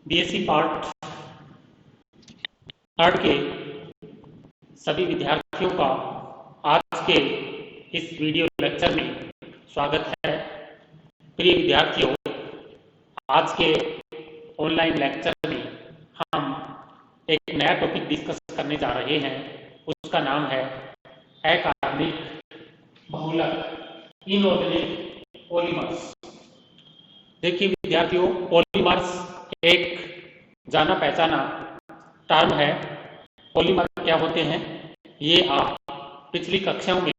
BSc part third के सभी विद्यार्थियों का आज के इस वीडियो लेक्चर में स्वागत है। प्रिय विद्यार्थियों, आज के ऑनलाइन लेक्चर में हम एक नया टॉपिक डिस्कस करने जा रहे हैं। उसका नाम है अकार्बनिक बहुलक इनऑर्गेनिक पॉलीमर्स। देखिए विद्यार्थियों, पॉलीमर्स एक जाना पहचाना टर्म है। पॉलीमर क्या होते हैं ये आप पिछली कक्षाओं में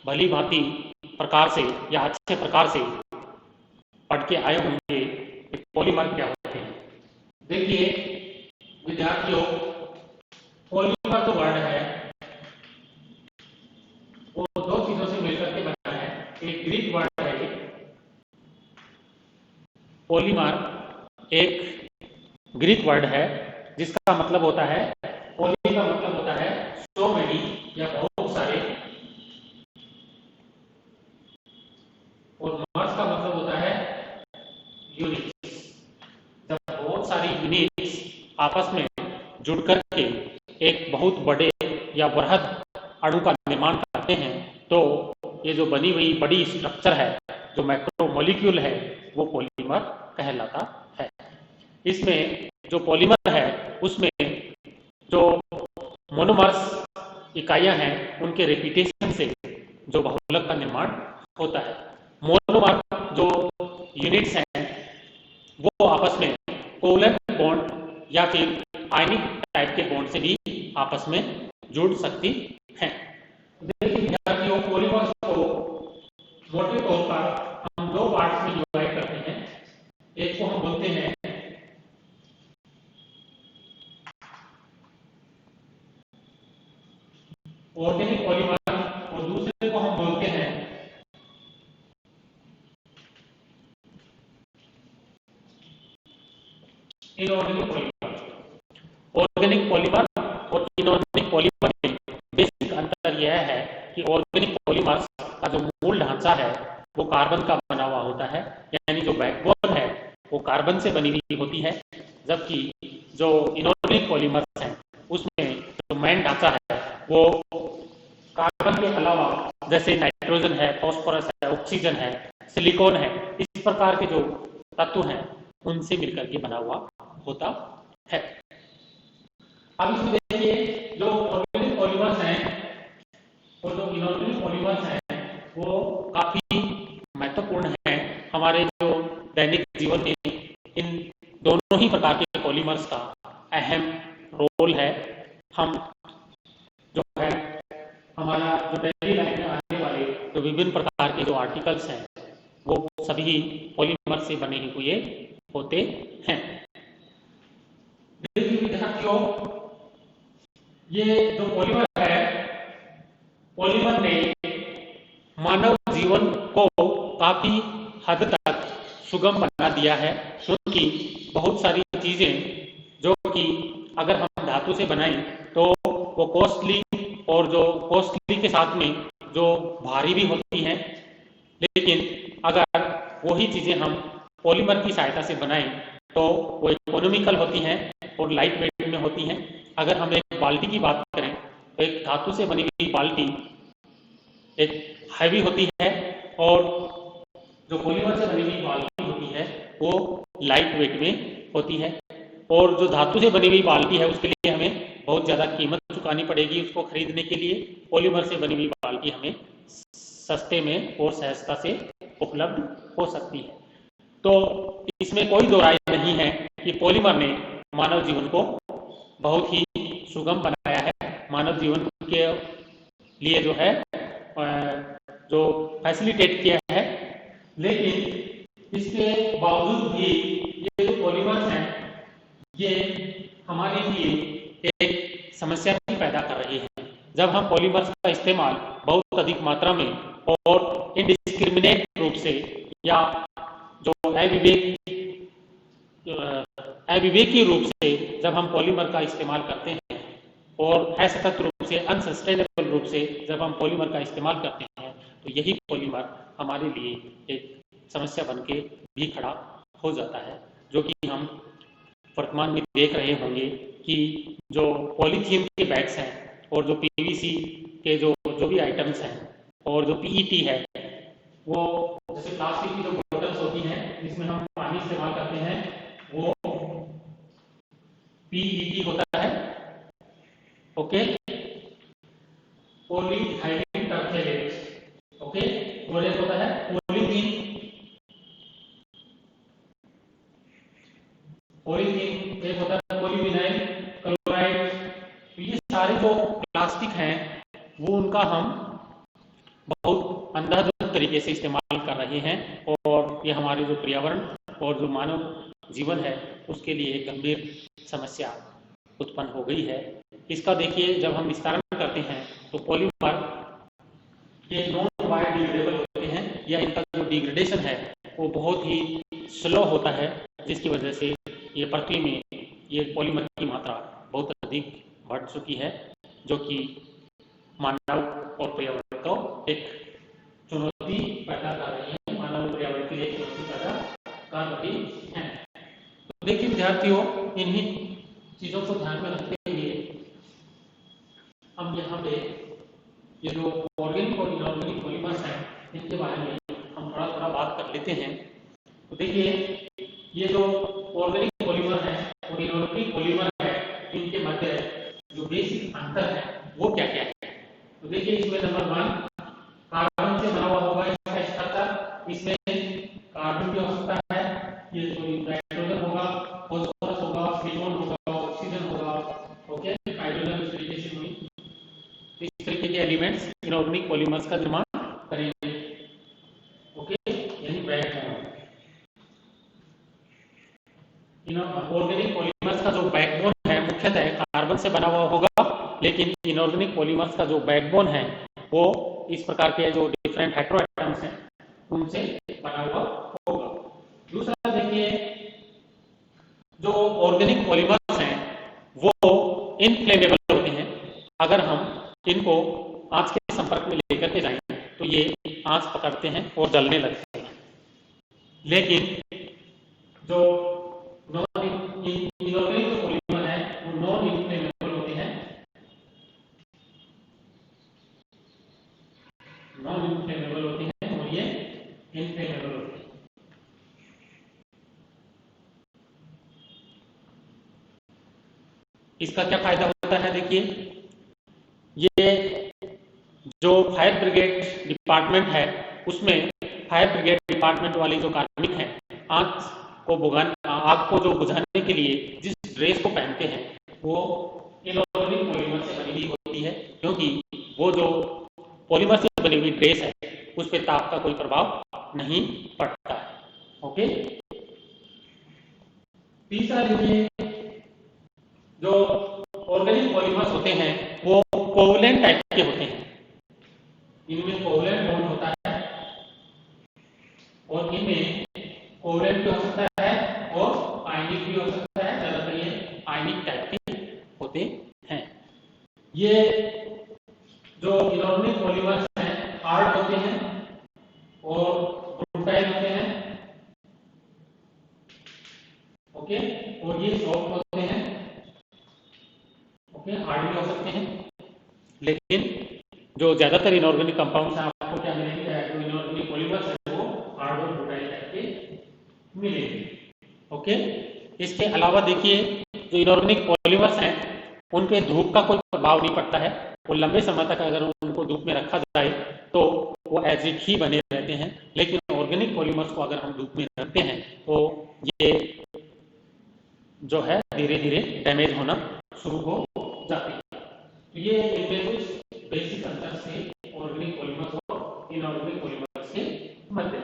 भली भांति प्रकार से या अच्छे प्रकार से पढ़ के आए होंगे कि पॉलीमर क्या होते हैं। देखिए विद्यार्थियों, पॉलीमर जो वर्ड है वो दो चीजों से मिलकर के बना है। एक ग्रीक वर्ड है पॉलीमर, एक ग्रीक वर्ड है जिसका मतलब होता है, पॉली का मतलब होता है सो मेनी या बहुत सारे, और मर्स का मतलब होता है यूनिट्स। जब बहुत सारी यूनिट्स आपस में जुड़ करके एक बहुत बड़े या बृहद अणु का निर्माण करते हैं तो ये जो बनी हुई बड़ी स्ट्रक्चर है, जो मैक्रोमोलिक्यूल है, वो पॉलीमर कहलाता है। इसमें जो पॉलीमर है उसमें जो मोनोमर्स इकाइयां हैं उनके रिपीटेशन से जो बहुलक का निर्माण होता है। मोनोमर जो यूनिट्स हैं वो आपस में कोवलेंट बॉन्ड या फिर आयनिक टाइप के बॉन्ड से भी आपस में जुड़ सकती हैं। देखिए विद्यार्थियों, पॉलीमर्स को मोटे तौर पर हम दो पार्ट्स में डिवाइड करते हैं। एक को हम बोलते हैं ऑर्गेनिक पॉलीमर और दूसरे को हम बोलते हैं इनऑर्गेनिक पॉलीमर। ऑर्गेनिक पॉलीमर और इनऑर्गेनिक पॉलीमर में बेसिक अंतर यह है कि ऑर्गेनिक पॉलीमर्स का जो मूल ढांचा है वो कार्बन का बना हुआ होता है, यानी जो बैकबोन है वो कार्बन से बनी हुई होती है, जबकि जो इनऑर्गेनिक पॉलीमर्स हैं उसमें जो मेन ढांचा है वो कार्बन के अलावा जैसे नाइट्रोजन है, फास्फोरस है, ऑक्सीजन है, सिलिकॉन है, इस प्रकार के जो तत्व हैं उनसे मिलकर के बना हुआ होता है। अब इसमें देखिए, जो ऑर्गेनिक पॉलीमर्स हैं और जो इनऑर्गेनिक पॉलीमर्स हैं वो काफी महत्वपूर्ण हैं हमारे जो दैनिक जीवन में। इन दोनों ही प्रकार के पॉलीमर्स का अहम रोल है। हम जो है हमारा जो डेली लाइफ में आने वाले जो विभिन्न प्रकार के जो आर्टिकल्स हैं वो सभी पॉलीमर से बने हुए होते हैं। देखिए विद्यार्थियों, ये जो पॉलीमर है, पॉलीमर ने मानव जीवन को काफी हद तक सुगम बना दिया है, क्योंकि बहुत सारी चीजें जो कि अगर हम धातु से बनाएं तो वो कॉस्टली, और जो कॉस्टली के साथ में जो भारी भी होती हैं, लेकिन अगर वही चीजें हम पॉलीमर की सहायता से बनाएं तो वो इकोनॉमिकल होती हैं और लाइट वेट में होती हैं। अगर हम एक बाल्टी की बात करें तो एक धातु से बनी हुई बाल्टी एक हैवी होती है और जो पॉलीमर से बनी हुई बाल्टी होती है वो लाइट वेट में होती है। और जो धातु से बनी हुई बाल्टी है उसके लिए हमें बहुत ज़्यादा कीमत चुकानी पड़ेगी उसको खरीदने के लिए। पॉलीमर से बनी हुई बाल्टी हमें सस्ते में और सहजता से उपलब्ध हो सकती है। तो इसमें कोई दो राय नहीं है कि पॉलीमर ने मानव जीवन को बहुत ही सुगम बनाया है। मानव जीवन के लिए जो है जो फैसिलिटेट किया है, लेकिन इसके बावजूद भी ये जो पॉलीमर्स हैं ये हमारे लिए एक समस्या भी पैदा कर रही है। जब हम पॉलीमर्स का इस्तेमाल बहुत अधिक मात्रा में और इनडिस्क्रिमिनेट रूप से या जो अविवेकी रूप से जब हम पॉलीमर का इस्तेमाल करते हैं और असतत रूप से, अनसस्टेनेबल रूप से जब हम पॉलीमर का इस्तेमाल करते हैं तो यही पॉलीमर हमारे लिए एक समस्या बन के भी खड़ा हो जाता है, जो कि हम वर्तमान में देख रहे होंगे कि जो पॉलीथीन के बैग्स हैं और जो पीवीसी के जो भी आइटम्स हैं और जो पीईटी है, वो जैसे प्लास्टिक की जो बोतल्स होती हैं जिसमें हम पानी इस्तेमाल करते हैं, वो पीईटी होता है। ओके, पॉलीहाइड्रोजन टरफेलेट। ओके, और एक होता है पॉलीथीन। एक होता है पॉलीविनाइल क्लोराइड। तो ये सारे जो प्लास्टिक हैं वो उनका हम बहुत अंधाधुंध तरीके से इस्तेमाल कर रहे हैं और ये हमारे जो पर्यावरण और जो मानव जीवन है उसके लिए एक गंभीर समस्या उत्पन्न हो गई है। इसका देखिए, जब हम विस्तारण करते हैं तो पॉलीमर ये नॉन बायोडिग्रेडेबल होते हैं या इनका जो डिग्रेडेशन है वो बहुत ही स्लो होता है, जिसकी वजह से ये पृथ्वी में ये पॉलीमर की मात्रा बहुत अधिक बढ़ चुकी है, जो कि मानव और पर्यावरण को एक चुनौती पैदा कर रही है, मानव और पर्यावरण के लिए एक चुनौती पैदा कर रही है। तो देखिए विद्यार्थियों, इन्हीं चीजों को ध्यान में रखते हुए हम यहाँ पे ये जो ऑर्गेनिक और इनऑर्गेनिक पॉलीमर्स हैं इनके बारे में हम थोड़ा थोड़ा बात कर लेते हैं। तो देखिए, ये जो ऑर्गेनिक पॉलीमर है और इनऑर्गेनिक पॉलीमर है, इनके मध्य जो बेसिक अंतर है वो क्या क्या है। तो देखिए, इसमें नंबर 1 कार्बन से बना हुआ होगा इसका स्ट्रक्चर। इसमें कार्बन की आवश्यकता है, ये जो नाइट्रोजन होगा, फॉस्फोरस होगा, सिलिकॉन होगा, ऑक्सीजन होगा। ओके, हाइड्रोजन इस तरीके से हुई। इस तरीके के एलिमेंट्स इनऑर्गेनिक पॉलीमर्स का निर्माण करेंगे। ओके, यानी बैकबोन। ऑर्गेनिक पॉलीमर्स का जो बैकबोन है मुख्यतः कार्बन से बना हुआ होगा, लेकिन इनऑर्गेनिक पॉलीमर्स का जो बैकबोन है वो इस प्रकार के जो डिफरेंट हेटेरोएटम्स हैं उनसे बना हुआ होगा। दूसरा देखिए, जो ऑर्गेनिक पॉलीमर्स हैं वो इनफ्लेमेबल होते हैं। अगर हम इनको आंच के संपर्क में लेकर के जाएं तो ये आंच पकड़ते हैं और जलने लगते हैं। लेकिन जो इनऑर्गेनिक जो पॉलीमर है वो नॉन इनफ्लेमेबल होते हैं, नॉन इनफ्लेमेबल होते हैं और ये इनफ्लेमेबल होते हैं। इसका क्या फायदा होता है, देखिए, ये जो फायर ब्रिगेड डिपार्टमेंट है उसमें फायर ब्रिगेड डिपार्टमेंट वाले जो कार्मिक हैं आग को जो बुझाने के लिए जिस ड्रेस को पहनते हैं वो इनऑर्गेनिक पॉलीमर से बनी हुई होती है, क्योंकि वो जो पॉलीमर से बनी हुई ड्रेस है उस पर ताप का कोई प्रभाव नहीं पड़ता है। ओके, तीसरा देखिए, जो ऑर्गेनिक पॉलीमर्स होते हैं वो कोवलेंट टाइप के होते हैं। इनमें कोवलेंट बॉन्ड होता है और इनमें कोवलेंट भी हो सकता है और आयनिक भी हो सकता है। ज्यादातर ये आयनिक टाइप के होते हैं। ये जो इनऑर्गेनिक पॉलीमर्स हैं हार्ड होते हैं और ब्रूटाइल होते हैं। ओके, और ये सॉफ्ट होते हैं। ओके, हार्ड भी हो सकते हैं। लेकिन जो ज्यादातर इनऑर्गेनिक कंपाउंड्स हैं आपको क्या मिलेंगे, जो इनऑर्गेनिक पॉलीमर्स है वो हार्ड और ब्रूटाइल टाइप के मिलेंगे। ओके, इसके अलावा देखिए, जो इनऑर्गेनिक पॉलीमर्स हैं उन पे धूप का कोई प्रभाव नहीं पड़ता है। वो लंबे समय तक अगर उनको धूप में रखा जाए तो वो एज इट ही बने रहते हैं। लेकिन ऑर्गेनिक पॉलीमर्स को अगर हम धूप में रखते हैं तो ये जो है धीरे धीरे डैमेज होना शुरू हो जाते हैं। तो ये कुछ बेसिक अंतर से ऑर्गेनिक पॉलीमर्स और इनऑर्गेनिक पॉलीमर्स के मध्य।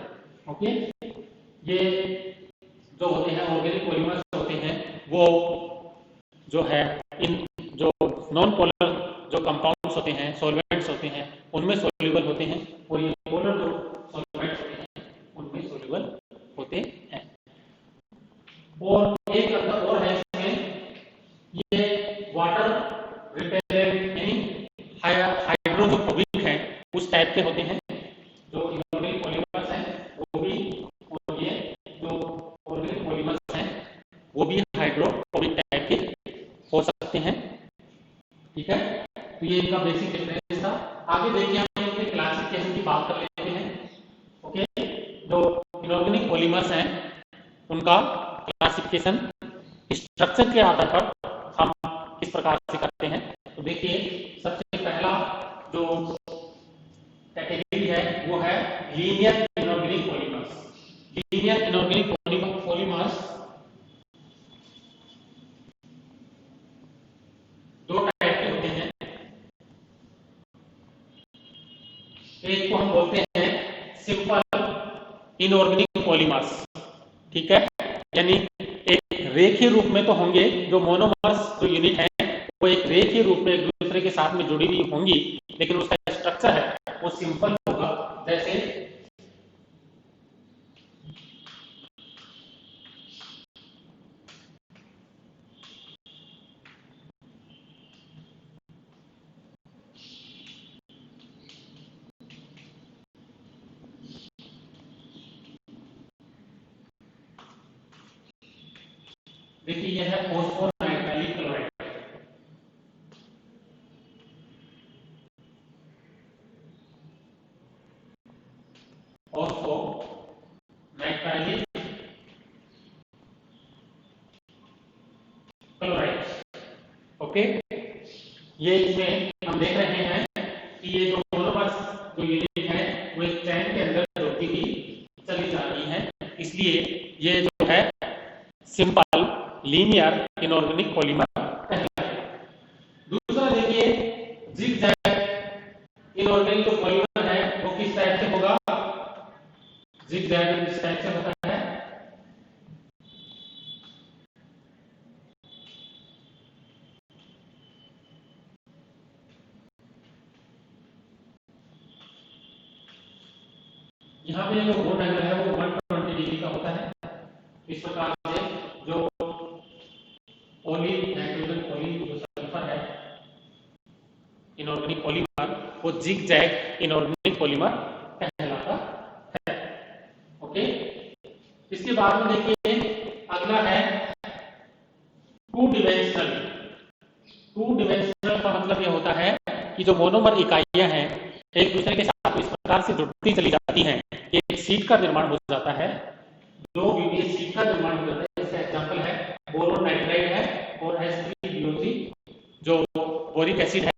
ओके, ये जो होते हैं ऑर्गेनिक पॉलीमर्स होते हैं वो जो है इन जो नॉन पोलर जो कंपाउंड्स होते हैं, सॉल्वेंट्स होते हैं, उनमें सोल्यूबल होते हैं और ये पोलर जो सॉल्वेंट्स होते हैं उनमें सोल्यूबल होते हैं। और एक अंतर और है इसमें, ये वाटर रिपेलेंट यानी हाइड्रोफोबिक है उस टाइप के होते हैं जो इनऑर्गेनिक पॉलीमर्स हैं वो भी, और ये जो ऑर्गेनिक पॉलीमर्स हैं वो भी हाइड्रोफोबिक टाइप के हो सकते हैं। ठीक है, तो ये इनका बेसिक डिफरेंस था। आगे देखिए हम इनके क्लासिफिकेशन की बात कर लेते हैं। ओके, जो इनऑर्गेनिक पॉलीमर्स हैं उनका क्लासिफिकेशन स्ट्रक्चर के आधार पर हम किस प्रकार से करते हैं। तो देखिए सबसे पहला जो कैटेगरी है वो है linear inorganic polymers. Linear inorganic polymers दो टाइप के होते हैं। एक को हम बोलते हैं सिंपल इनऑर्गेनिक पॉलीमर्स। ठीक है, यानी एक रेखीय रूप में तो होंगे, जो मोनोमर्स जो यूनिट है वो एक रेखीय रूप में एक दूसरे के साथ में जुड़ी हुई होंगी, लेकिन उसका स्ट्रक्चर है वो सिंपल होगा। जैसे देखिए यह है फॉस्फोनाइट्राइल क्लोराइड। फॉस्फोनाइट्राइल क्लोराइड। ओके, ये इसमें हम देख रहे हैं कि ये जो मोनोमर्स जो यूनिट है वो एक चैन के अंदर होती हुई चली जा रही है, इसलिए ये जो है सिंपल लीनियर इनऑर्गेनिक पॉलीमर कहलाता है। दूसरा देखिए जिगजैग इनऑर्गेनिक जो पॉलीमर है वो किस टाइप से होगा। जिगजैग इस टाइप से होता है। यहाँ पे जो बॉन्ड एंगल है वो 120 डिग्री का होता है। इस प्रकार से जो नाइट्रोजन जो सल्फर है इनऑर्गेनिक पॉलीमर वो जिगजैग इनऑर्गेनिक पॉलीमर कहलाता है। ओके, इसके बाद में देखिए अगला है टू डिमेंशनल। टू डिमेंशनल का मतलब ये होता है कि जो मोनोमर इकाइयां हैं एक दूसरे के साथ इस प्रकार से जुड़ती चली जाती हैं, एक शीट का निर्माण हो जाता है। दो विमीय शीट का निर्माण हो जाता है। इसका एग्जांपल है बोरोन नाइट्राइड है और H3BO3 जो बोरिक एसिड है,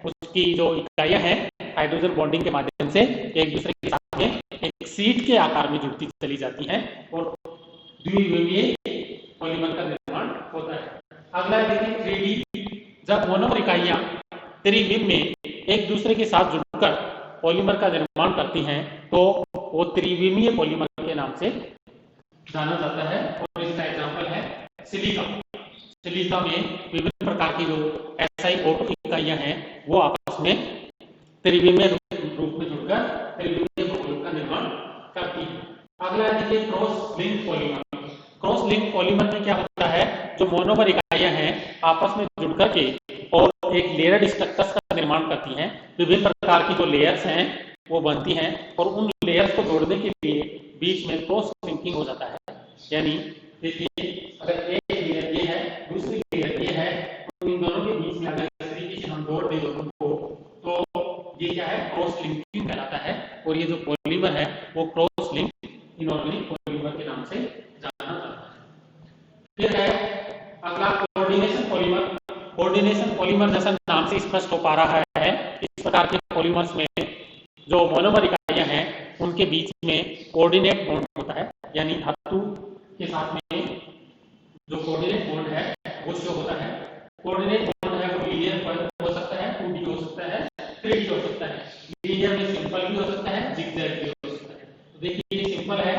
उसकी जो इकाइयां हैं हाइड्रोजन बॉन्डिंग के माध्यम से एक दूसरे के साथ में एक शीट के आकार में जुड़ती चली जाती हैं और द्विविमीय पॉलीमर का निर्माण होता है। अगला देखिए 3D। जब मोनोमर इकाइयां त्रिविम में एक दूसरे के साथ जुड़कर पॉलीमर का निर्माण करती हैं तो वो त्रिविमीय पॉलीमर के नाम से जाना जाता है। और इसका एग्जांपल है सिलिका। सिलिका में विभिन्न प्रकार की जो SiO2 इकाइयां हैं वो आपस में त्रिविमीय रूप में जुड़कर त्रिविमीय पॉलीमर का निर्माण करती है। अगला देखिए cross link polymer. Cross link polymer में क्या होता है, जो मोनोमर इकाइयां हैं आपस में जुड़कर के और एक लेयर्ड स्ट्रक्चर्स का निर्माण करती हैं। विभिन्न प्रकार की जो लेयर्स हैं वो बनती हैं और उन लेयर्स को जोड़ने के लिए बीच में क्रॉस लिंकिंग हो जाता है। यानी देखिए अगर एक लेयर ये है दूसरी लेयर ये है तो इन दोनों के बीच में अगर इस तरीके से हम जोड़ दें दोनों को तो ये क्या है, क्रॉस लिंकिंग कहलाता है। और ये जो पॉलीमर है वो क्रॉस लिंक इनऑर्गेनिक पॉलीमर के नाम से जाना जाता है। फिर है अगला कोऑर्डिनेशन पॉलीमर। कोऑर्डिनेशन पॉलीमर जैसा नाम से स्पष्ट हो पा रहा है, इस प्रकार के पॉलीमर्स में जो मोनोमर इकाइयां हैं उनके बीच में कोऑर्डिनेट बॉन्ड होता है। यानी धातु के साथ में जो कोऑर्डिनेट बॉन्ड है वो शो होता है। कोऑर्डिनेट बॉन्ड है वो लीनियर हो सकता है, 2D हो सकता है, 3D हो सकता है। लीनियर में सिंपल भी हो सकता है, जिगजैग भी हो सकता है। तो देखिए ये सिंपल है,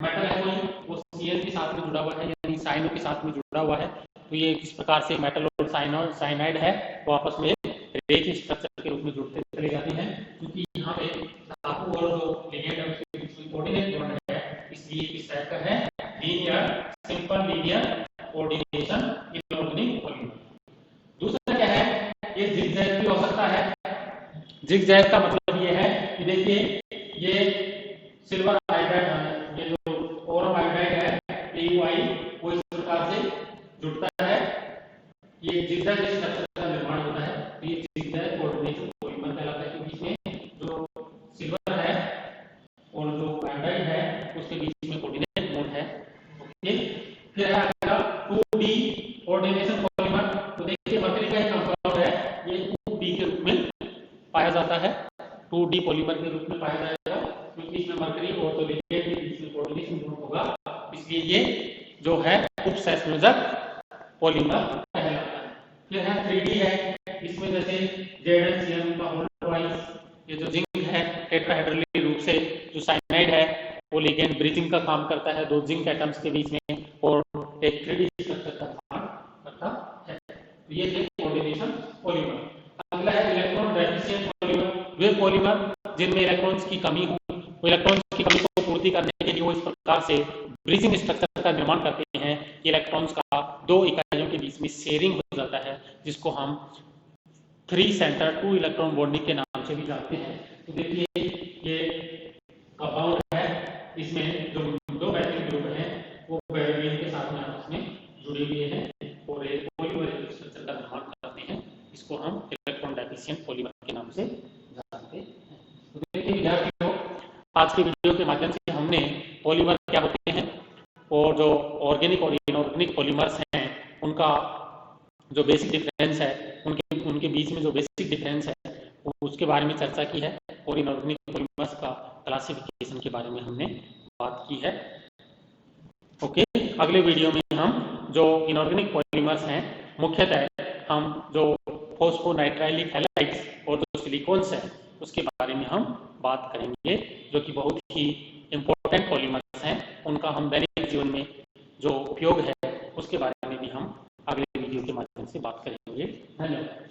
मेटल है कोई वो Cl के साथ में जुड़ा हुआ है यानी साइनो के साथ में जुड़ा हुआ है। तो ये किस प्रकार से मेटल और साइनाइड है वो आपस में रेखीय स्ट्रक्चर के रूप में जुड़ते चले जाते हैं, क्योंकि यहाँ पे धातु और जो लिगेंड है उसके बीच में कोऑर्डिनेट बॉन्ड है, इसलिए इस टाइप का है linear simple linear coordination inorganic polymer. दूसरा क्या है, ये जिगजैग भी हो सकता है। जिगजैग का मतलब ये है कि देखिए ये सिल्वर हाइड्राइड है, ये जो ओरम हाइड्राइड है AuI वो इस प्रकार से ये जिगजैग स्ट्रक्चर का निर्माण होता है, तो ये जिगजैग कोऑर्डिनेशन पॉलीमर कहलाता है, क्योंकि इसमें जो सिल्वर है और जो आयोडाइड है उसके बीच में कोऑर्डिनेट बॉन्ड है। ओके, फिर है आपका 2D कोऑर्डिनेशन पॉलीमर। तो देखिए मरकरी का एक कंपाउंड है, ये 2D के रूप में पाया जाता है, 2D पॉलीमर के रूप में पाया जाएगा, क्योंकि इसमें मरकरी और तो लिगेंड के बीच में कोऑर्डिनेशन बॉन्ड होगा, इसलिए ये जो है उपसंयोजक पॉलीमर कहलाता है। फिर है 3D है, इसमें जैसे ZnCl का होल्ड ट्वाइस, ये जो जिंक है टेट्राहेड्रली रूप से, जो साइनाइड है वो लिगेंड ब्रिजिंग का काम करता है दो जिंक एटम्स के बीच में और एक 3D स्ट्रक्चर का निर्माण करता है। तो ये है कोऑर्डिनेशन पॉलीमर। अगला है इलेक्ट्रॉन डेफिशिएंट पॉलीमर, वे पॉलीमर जिनमें इलेक्ट्रॉन्स की कमी हो, इलेक्ट्रॉन्स की कमी को पूर्ति करने के लिए वो इस प्रकार से ब्रिजिंग स्ट्रक्चर का निर्माण करते हैं कि इलेक्ट्रॉन्स का दो इकाइयों के बीच में शेयरिंग हो जाता है, जिसको हम 3 सेंटर 2 इलेक्ट्रॉन बॉन्डिंग के नाम से भी जानते हैं। तो देखिए ये कंपाउंड है, इसमें जो दो बैटरी ग्रुप हैं वो बेरिलियम के साथ में आपस में जुड़े हुए हैं और एक पॉलीमर स्ट्रक्चर का निर्माण करते हैं, इसको हम इलेक्ट्रॉन डेफिशिएंट पॉलीमर के नाम से जानते हैं। तो देखिए विद्यार्थियों, आज के वीडियो के माध्यम से हमने पॉलीमर क्या होते हैं और जो ऑर्गेनिक और इनऑर्गेनिक पॉलीमर्स हैं उनका जो बेसिक डिफरेंस है, उनके बीच में जो बेसिक डिफरेंस है उसके बारे में चर्चा की है और इनऑर्गेनिक पॉलीमर्स का क्लासिफिकेशन के बारे में हमने बात की है। ओके, अगले वीडियो में हम जो इनऑर्गेनिक पॉलीमर्स हैं मुख्यतः हम जो फॉस्फोनाइट्राइलिक हैलाइड्स और जो सिलिकॉन्स हैं उसके बारे में हम बात करेंगे, जो कि बहुत ही इम्पोर्टेंट पॉलीमर्स हैं, उनका हम दैनिक जीवन में जो उपयोग है उसके बारे में भी हम अगले वीडियो के माध्यम से बात करेंगे। धन्यवाद।